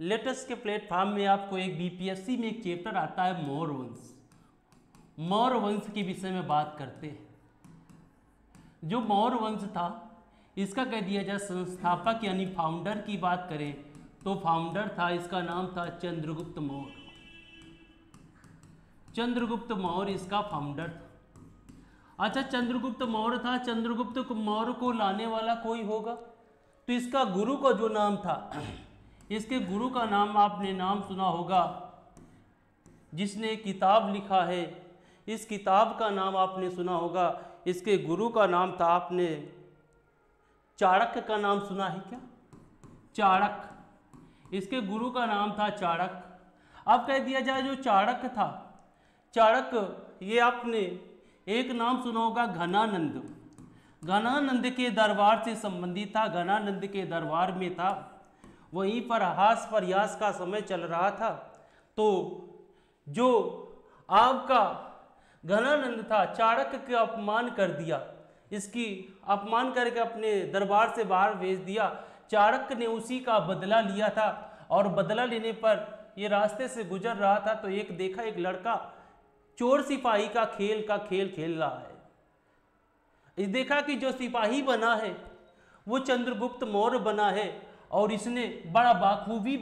Latest के platform में आपको एक बीपीएससी में एक चैप्टर आता है मौर्य वंश। मौर्य वंश के विषय में बात करते हैं। जो मौर्य वंश था इसका कह दिया जाए संस्थापक यानी फाउंडर की बात करें तो फाउंडर था, इसका नाम था चंद्रगुप्त मौर्य। चंद्रगुप्त मौर्य इसका फाउंडर था। अच्छा, चंद्रगुप्त मौर्य था, चंद्रगुप्त मौर्य को लाने वाला कोई होगा तो इसका गुरु का जो नाम था, इसके गुरु का नाम आपने नाम सुना होगा, जिसने किताब लिखा है इस किताब का नाम आपने सुना होगा। इसके गुरु का नाम था, आपने चाणक्य का नाम सुना है क्या? चाणक्य, इसके गुरु का नाम था चाणक्य। अब कह दिया जाए जो चाणक्य था, चाणक्य ये आपने एक नाम सुना होगा घनानंद। घनानंद के दरबार से संबंधित था, घनानंद के दरबार में था। वहीं पर हास प्रयास का समय चल रहा था तो जो आपका घनानंद था चाणक्य के अपमान कर दिया, इसकी अपमान करके अपने दरबार से बाहर भेज दिया। चाणक्य ने उसी का बदला लिया था और बदला लेने पर ये रास्ते से गुजर रहा था तो एक देखा एक लड़का चोर सिपाही का खेल खेल रहा है। इस देखा कि जो सिपाही बना है वो चंद्रगुप्त मौर्य बना है और इसने बड़ा बाखूबी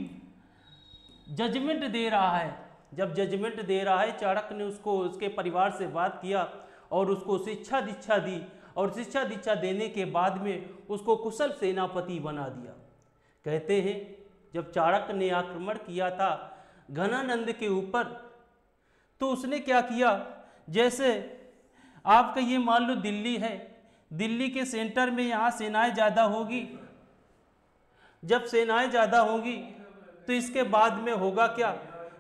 जजमेंट दे रहा है। जब जजमेंट दे रहा है, चाणक्य ने उसको उसके परिवार से बात किया और उसको शिक्षा दीक्षा दी और शिक्षा दीक्षा देने के बाद में उसको कुशल सेनापति बना दिया। कहते हैं जब चाणक्य ने आक्रमण किया था घनानंद के ऊपर तो उसने क्या किया, जैसे आपका ये मान लो दिल्ली है, दिल्ली के सेंटर में यहाँ सेनाएं ज़्यादा होगी। जब सेनाएं ज़्यादा होंगी तो इसके बाद में होगा क्या,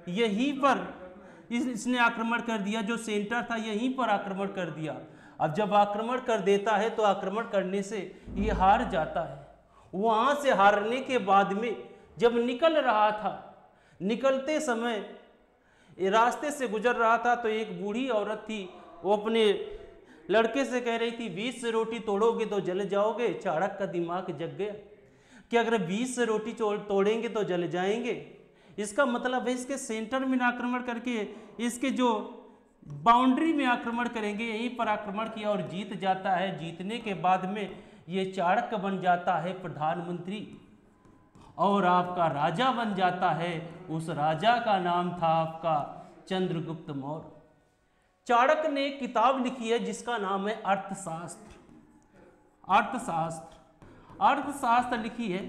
यहीं पर इसने आक्रमण कर दिया। जो सेंटर था यहीं पर आक्रमण कर दिया। अब जब आक्रमण कर देता है तो आक्रमण करने से ये हार जाता है। वहाँ से हारने के बाद में जब निकल रहा था, निकलते समय रास्ते से गुजर रहा था तो एक बूढ़ी औरत थी, वो अपने लड़के से कह रही थी 20 से रोटी तोड़ोगे तो जल जाओगे। चाणक्य का दिमाग जग गया कि अगर 20 से रोटी तोड़ेंगे तो जल जाएंगे। इसका मतलब है इसके सेंटर में आक्रमण करके इसके जो बाउंड्री में आक्रमण करेंगे, यहीं पर आक्रमण किया और जीत जाता है। जीतने के बाद में ये चाणक्य बन जाता है प्रधानमंत्री और आपका राजा बन जाता है। उस राजा का नाम था आपका चंद्रगुप्त मौर्य। चाणक्य ने एक किताब लिखी है जिसका नाम है अर्थशास्त्र। अर्थशास्त्र लिखी है।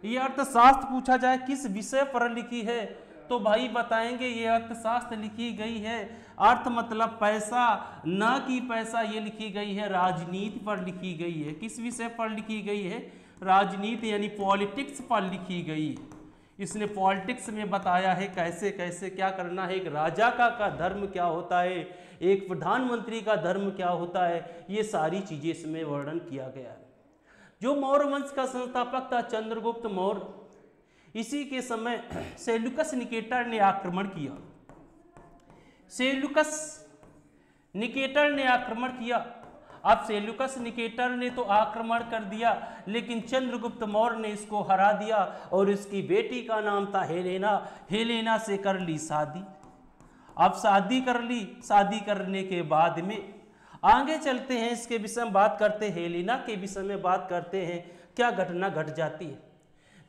ये अर्थशास्त्र पूछा जाए किस विषय पर लिखी है तो भाई बताएंगे ये अर्थशास्त्र लिखी गई है, अर्थ मतलब पैसा, ना कि पैसा, ये लिखी गई है राजनीति पर लिखी गई है। किस विषय पर लिखी गई है? राजनीति यानी पॉलिटिक्स पर लिखी गई है। इसने पॉलिटिक्स में बताया है कैसे कैसे क्या करना है, एक राजा का धर्म क्या होता है, एक प्रधानमंत्री का धर्म क्या होता है, ये सारी चीजें इसमें वर्णन किया गया है। जो मौर्य वंश का संस्थापक था चंद्रगुप्त मौर्य, इसी के समय सेल्यूकस निकेटर ने आक्रमण किया। सेल्यूकस निकेटर ने आक्रमण किया। अब सेल्यूकस निकेटर ने तो आक्रमण कर दिया लेकिन चंद्रगुप्त मौर्य ने इसको हरा दिया और इसकी बेटी का नाम था हेलेना। हेलेना से कर ली शादी। अब शादी कर ली, शादी करने के बाद में आगे चलते हैं, इसके विषय में बात करते हैं, हेलेना के विषय में बात करते हैं क्या घटना घट जाती है।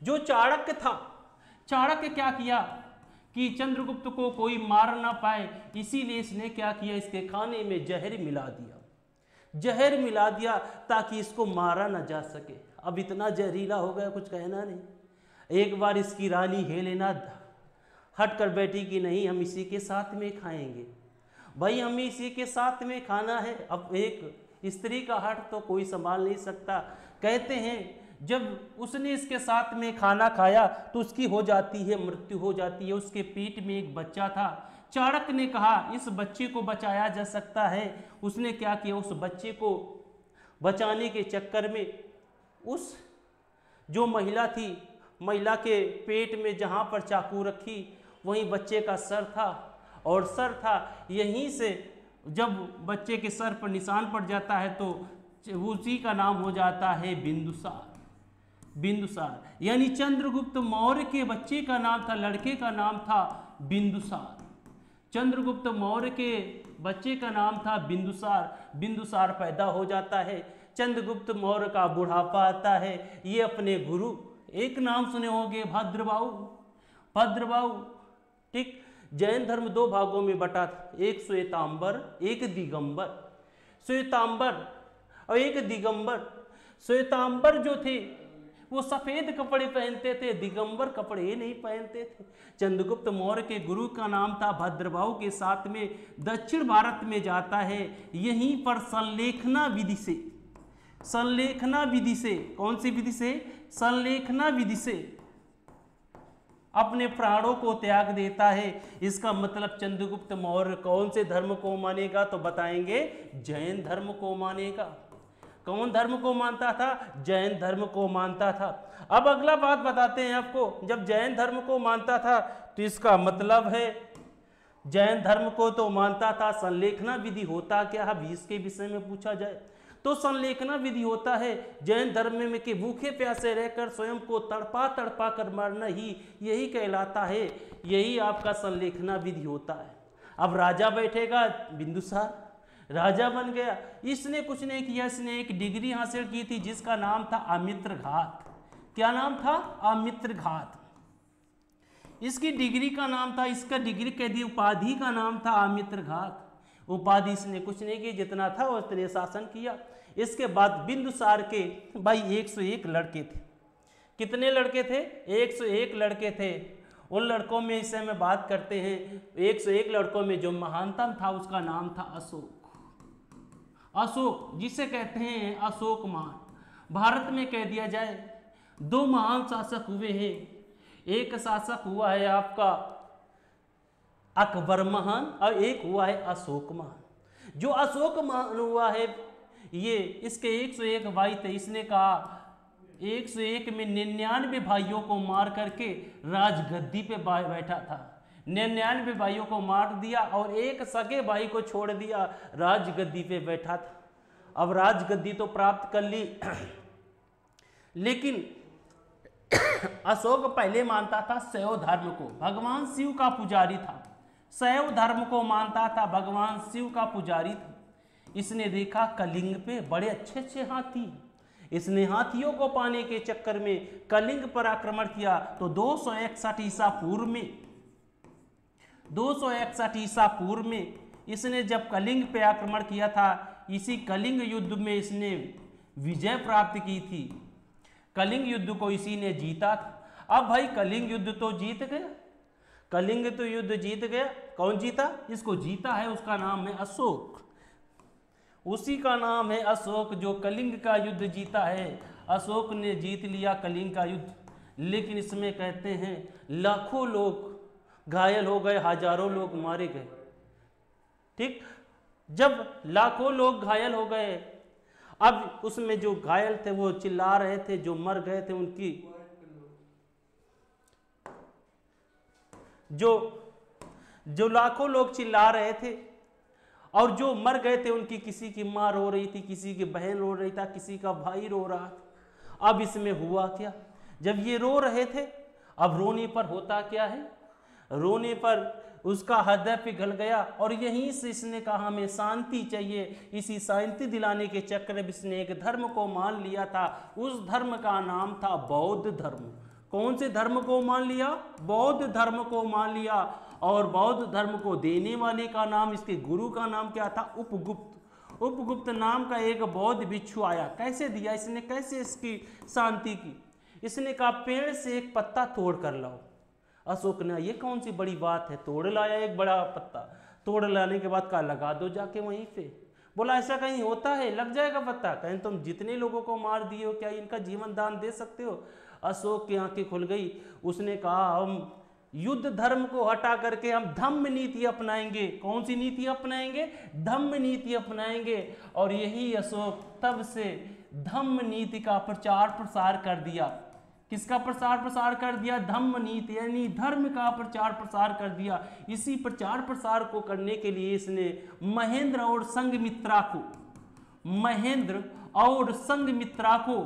जो चाणक्य था, चाणक्य क्या किया कि चंद्रगुप्त को कोई मार ना पाए, इसीलिए इसने क्या किया, इसके खाने में जहर मिला दिया। जहर मिला दिया ताकि इसको मारा ना जा सके। अब इतना जहरीला हो गया कुछ कहना नहीं। एक बार इसकी रानी हेलेना हट कर बैठी कि नहीं हम इसी के साथ में खाएंगे, भाई हमें इसी के साथ में खाना है। अब एक स्त्री का हट तो कोई संभाल नहीं सकता। कहते हैं जब उसने इसके साथ में खाना खाया तो उसकी हो जाती है मृत्यु हो जाती है। उसके पेट में एक बच्चा था। चाणक्य ने कहा इस बच्चे को बचाया जा सकता है। उसने क्या किया, उस बच्चे को बचाने के चक्कर में उस जो महिला थी, महिला के पेट में जहाँ पर चाकू रखी वहीं बच्चे का सर था और सर था यहीं से जब बच्चे के सर पर निशान पड़ जाता है तो उसी का नाम हो जाता है बिंदुसार। बिंदुसार, यानी चंद्रगुप्त मौर्य के बच्चे का नाम था, लड़के का नाम था बिंदुसार। चंद्रगुप्त मौर्य के बच्चे का नाम था बिंदुसार। बिंदुसार पैदा हो जाता है, चंद्रगुप्त मौर्य का बुढ़ापा आता है। ये अपने गुरु, एक नाम सुने होंगे भद्रबाहु, भद्रबाहु, ठीक। जैन धर्म दो भागों में बटा था, एक श्वेतांबर एक दिगंबर। श्वेतांबर और एक दिगंबर। श्वेतांबर जो थे वो सफेद कपड़े पहनते थे, दिगंबर कपड़े नहीं पहनते थे। चंद्रगुप्त मौर्य के गुरु का नाम था भद्रबाहु के साथ में दक्षिण भारत में जाता है। यहीं पर संलेखना विधि से, संलेखना विधि से, कौन सी विधि से? संलेखना विधि से अपने प्राणों को त्याग देता है। इसका मतलब चंद्रगुप्त मौर्य कौन से धर्म को मानेगा? तो बताएंगे जैन धर्म को मानेगा। कौन धर्म को मानता था? जैन धर्म को मानता था। अब अगला बात बताते हैं आपको, जब जैन धर्म को मानता था तो इसका मतलब है जैन धर्म को तो मानता था। संलेखना विधि होता क्या है इसके विषय में पूछा जाए तो संलेखना विधि होता है जैन धर्म में कि भूखे प्यासे रहकर स्वयं को तड़पा तड़पा कर मरना ही यही कहलाता है। यही आपका संलेखना विधि होता है। अब राजा बैठेगा, बिंदुसार राजा बन गया। इसने कुछ नहीं किया, इसने एक डिग्री हासिल की थी जिसका नाम था अमित्रघात। क्या नाम था? अमित्रघात। इसकी डिग्री का नाम था, इसका डिग्री कह दी, उपाधि का नाम था अमित्रघात। उपाधि इसने कुछ नहीं की, जितना था उतने शासन किया। इसके बाद बिंदुसार के भाई 101 लड़के थे। कितने लड़के थे? 101 लड़के थे। उन लड़कों में इसे में बात करते हैं, 101 लड़कों में जो महानतम था उसका नाम था अशोक। अशोक जिसे कहते हैं अशोकमान। भारत में कह दिया जाए दो महान शासक हुए हैं। एक शासक हुआ है आपका अकबर महान और एक हुआ है अशोक महान। जो अशोक महान हुआ है ये, इसके 101 भाई थे। इसने कहा 101 में 99 भाइयों को मार करके राजगद्दी पे बैठा था। 99 भाइयों को मार दिया और एक सगे भाई को छोड़ दिया, राजगद्दी पे बैठा था। अब राजगद्दी तो प्राप्त कर ली लेकिन अशोक पहले मानता था शैव धर्म को, भगवान शिव का पुजारी था। शैव धर्म को मानता था, भगवान शिव का पुजारी था। इसने देखा कलिंग पे बड़े अच्छे अच्छे हाथी, इसने हाथियों को पाने के चक्कर में कलिंग पर आक्रमण किया। तो 261 ईसा पूर्व में, 261 ईसा पूर्व में इसने जब कलिंग पे आक्रमण किया था, इसी कलिंग युद्ध में इसने विजय प्राप्त की थी। कलिंग युद्ध को इसी ने जीता था। अब भाई कलिंग युद्ध तो जीत गया, कलिंग तो युद्ध जीत गया। कौन जीता? इसको जीता है, उसका नाम है अशोक। उसी का नाम है अशोक जो कलिंग का युद्ध जीता है। अशोक ने जीत लिया कलिंग का युद्ध, लेकिन इसमें कहते हैं लाखों लोग घायल हो गए, हजारों लोग मारे गए। ठीक, जब लाखों लोग घायल हो गए, अब उसमें जो घायल थे वो चिल्ला रहे थे, जो मर गए थे उनकी जो लाखों लोग चिल्ला रहे थे और जो मर गए थे उनकी किसी की माँ रो रही थी, किसी की बहन रो रही था, किसी का भाई रो रहा था। अब इसमें हुआ क्या? जब ये रो रहे थे, अब रोने पर होता क्या है? रोने पर उसका हृदय पिघल गया और यहीं से इसने कहा हमें शांति चाहिए। इसी शांति दिलाने के चक्कर में इसने एक धर्म को मान लिया था। उस धर्म का नाम था बौद्ध धर्म। कौन से धर्म को मान लिया? बौद्ध धर्म को मान लिया। और बौद्ध धर्म को देने वाले का नाम, इसके गुरु का नाम क्या था? उपगुप्त। उपगुप्त नाम का एक बौद्ध भिक्षु आया। कैसे दिया इसने? कैसे इसकी शांति की? इसने कहा पेड़ से एक पत्ता तोड़ कर लाओ। अशोक ने, ये कौन सी बड़ी बात है, तोड़ लाया एक बड़ा पत्ता। तोड़ लाने के बाद कहा लगा दो जाके वहीं पे। बोला ऐसा कहीं होता है? लग जाएगा पत्ता? कहीं तुम जितने लोगों को मार दिए हो क्या इनका जीवन दान दे सकते हो? अशोक की आंखें खुल गई। उसने कहा हम युद्ध धर्म को हटा करके हम धम्म नीति अपनाएंगे। कौन सी नीति अपनाएंगे? धम्म नीति अपनाएंगे। और यही अशोक तब से धम्म नीति का प्रचार प्रसार कर दिया। किसका प्रचार प्रसार कर दिया? धम्म नीति, यानी धर्म का प्रचार प्रसार कर दिया। इसी प्रचार प्रसार को करने के लिए इसने महेंद्र और संघमित्रा को, महेंद्र और संघमित्रा को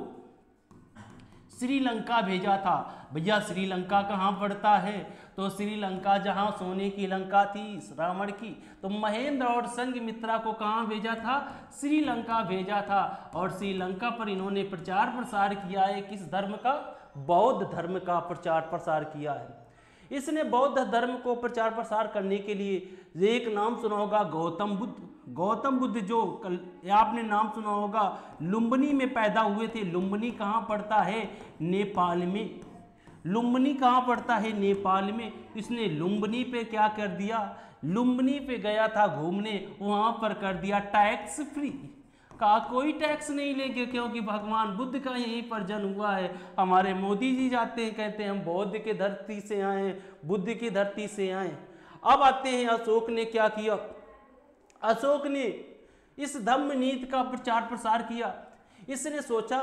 श्रीलंका भेजा था। भैया श्रीलंका कहाँ पड़ता है? तो श्रीलंका जहाँ सोने की लंका थी रावण की, तो महेंद्र और संघमित्रा को कहाँ भेजा था? श्रीलंका भेजा था। और श्रीलंका पर इन्होंने प्रचार प्रसार किया है, किस धर्म का? बौद्ध धर्म का प्रचार प्रसार किया है। इसने बौद्ध धर्म को प्रचार प्रसार करने के लिए एक नाम सुना होगा, गौतम बुद्ध। गौतम बुद्ध जो आपने नाम सुना होगा, लुम्बिनी में पैदा हुए थे। लुम्बिनी कहाँ पड़ता है? नेपाल में। लुम्बिनी कहाँ पड़ता है? नेपाल में। इसने लुम्बिनी पे क्या कर दिया? लुम्बिनी पे गया था घूमने, वहाँ पर कर दिया टैक्स फ्री। का कोई टैक्स नहीं लेंगे, क्योंकि भगवान बुद्ध का यहीं पर जन्म हुआ है। हमारे मोदी जी जाते हैं, कहते हैं हम बौद्ध की धरती से आए हैं, बुद्ध की धरती से आए। अब आते हैं अशोक ने क्या किया? अशोक ने इस धम्म नीति का प्रचार प्रसार किया। इसने सोचा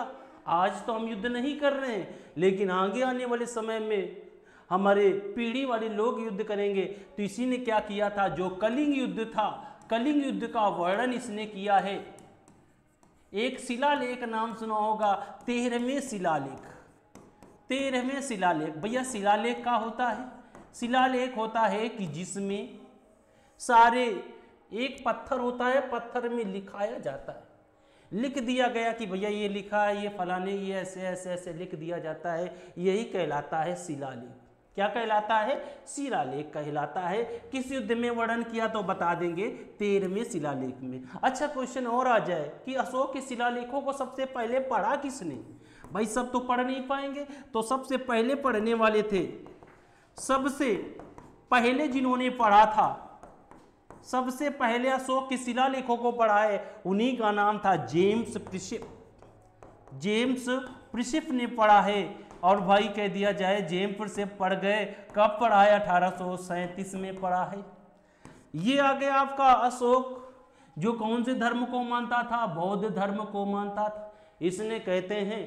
आज तो हम युद्ध नहीं कर रहे हैं, लेकिन आगे आने वाले समय में हमारे पीढ़ी वाले लोग युद्ध करेंगे। तो इसी ने क्या किया था? जो कलिंग युद्ध था, कलिंग युद्ध का वर्णन इसने किया है। एक शिलालेख नाम सुना होगा, 13वें शिलालेख। 13वें शिलालेख। भैया शिलालेख क्या होता है? शिलालेख होता है कि जिसमें सारे एक पत्थर होता है, पत्थर में लिखाया जाता है, लिख दिया गया कि भैया ये लिखा है, ये फलाने, ये ऐसे ऐसे ऐसे लिख दिया जाता है, यही कहलाता है शिलालेख। क्या कहलाता है? शिलालेख कहलाता है। किस युद्ध में वर्णन किया तो बता देंगे, 13वें शिलालेख में। अच्छा क्वेश्चन और आ जाए कि अशोक के शिलालेखों को सबसे पहले पढ़ा किसने? भाई सब तो पढ़ नहीं पाएंगे, तो सबसे पहले पढ़ने वाले थे, सबसे पहले जिन्होंने पढ़ा था, सबसे पहले अशोक के शिलालेखों को पढ़ा है, उन्हीं का नाम था जेम्स प्रिशिप। जेम्स प्रिशिप ने पढ़ा है। और भाई कह दिया जाए जेम्स प्रिशिप पढ़ गए, कब पढ़ा है? 1837 में पढ़ा है। ये आ गया आपका अशोक, जो कौन से धर्म को मानता था? बौद्ध धर्म को मानता था। इसने कहते हैं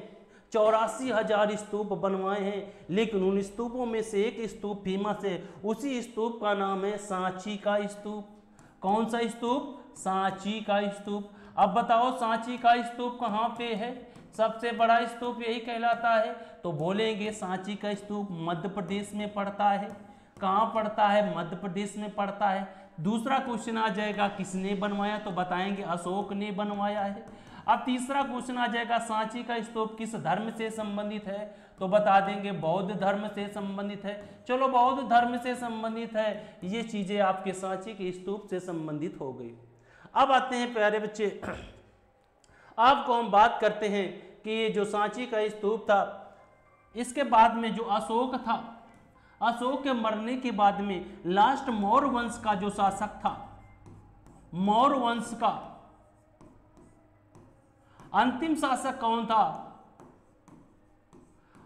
84,000 स्तूप बनवाए हैं, लेकिन उन स्तूपों में से एक स्तूप फेमस है। उसी स्तूप का नाम है सांची का स्तूप। कौन सा स्तूप? सांची का स्तूप। अब बताओ सांची का स्तूप कहाँ पे है? सबसे बड़ा स्तूप यही कहलाता है। तो बोलेंगे सांची का स्तूप मध्य प्रदेश में पड़ता है। कहाँ पड़ता है? मध्य प्रदेश में पड़ता है। दूसरा क्वेश्चन आ जाएगा किसने बनवाया, तो बताएंगे अशोक ने बनवाया है। अब तीसरा क्वेश्चन आ जाएगा सांची का स्तूप किस धर्म से संबंधित है, तो बता देंगे बौद्ध धर्म से संबंधित है। चलो बौद्ध धर्म से संबंधित है, ये चीजें आपके सांची के स्तूप से संबंधित हो गई। अब आते हैं प्यारे बच्चे, आपको हम बात करते हैं कि ये जो सांची का स्तूप था, इसके बाद में जो अशोक था, अशोक के मरने के बाद में लास्ट मौर्य वंश का जो शासक था, मौर्य वंश का अंतिम शासक कौन था?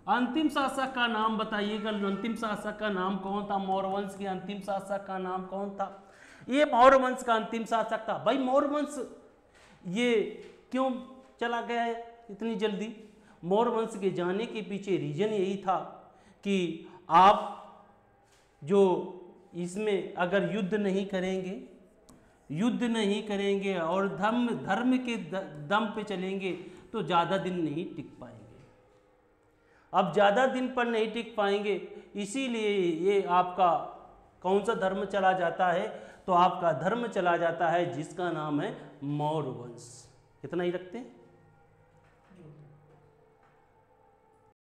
अंतिम शासक का नाम बताइएगा। अंतिम शासक का नाम कौन था? मौर्य वंश के अंतिम शासक का नाम कौन था? ये मौर्य वंश का अंतिम शासक था। भाई मौर्य वंश ये क्यों चला गया है इतनी जल्दी? मौर्य वंश के जाने के पीछे रीजन यही था कि आप जो इसमें अगर युद्ध नहीं करेंगे, युद्ध नहीं करेंगे और धर्म के दम पे चलेंगे तो ज़्यादा दिन नहीं टिक पाएंगे। अब ज़्यादा दिन पर नहीं टिक पाएंगे, इसीलिए ये आपका कौन सा धर्म चला जाता है? तो आपका धर्म चला जाता है जिसका नाम है मौर्य वंश। इतना ही रखते हैं।